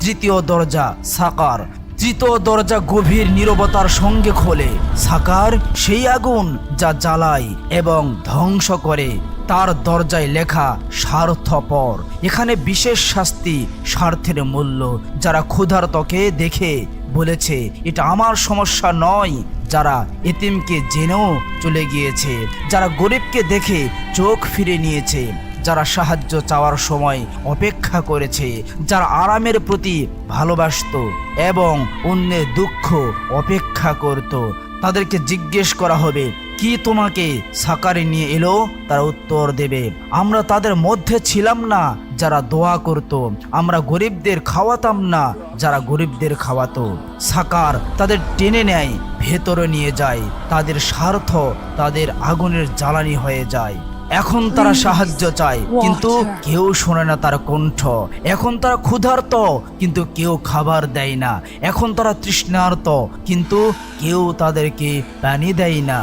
তৃতীয় দরজা সাকার। তৃতীয় দরজা গভীর নীরবতার সঙ্গে খোলে। সাকার সেই আগুন যা জ্বালায় এবং ধ্বংস করে। তার দরজায় লেখা স্বার্থপর। এখানে বিশেষ শাস্তি, স্বার্থের মূল্য। যারা ক্ষুধার্তকে দেখে বলেছে এটা আমার সমস্যা নয়, যারা এতিমকে জেনেও চলে গিয়েছে, যারা গরিবকে দেখে চোখ ফিরে নিয়েছে, যারা সাহায্য চাওয়ার সময় অপেক্ষা করেছে, যারা আরামের প্রতি ভালোবাসত এবং অন্যের দুঃখ অপেক্ষা করত, তাদেরকে জিজ্ঞেস করা হবে কি তোমাকে সাকারে নিয়ে এলো? তারা উত্তর দেবে আমরা তাদের মধ্যে ছিলাম না যারা দোয়া করত, আমরা গরিবদের খাওয়াতাম না যারা গরিবদের খাওয়াতো। সাকার তাদের টেনে নেয়, ভেতরে নিয়ে যায়। তাদের স্বার্থ তাদের আগুনের জ্বালানি হয়ে যায়। এখন তারা সাহায্য চায় কিন্তু কেউ শোনে না তার কণ্ঠ। এখন তারা ক্ষুধার্ত কিন্তু কেউ খাবার দেয় না। এখন তারা তৃষ্ণার্ত কিন্তু কেউ তাদেরকে পানি দেয় না।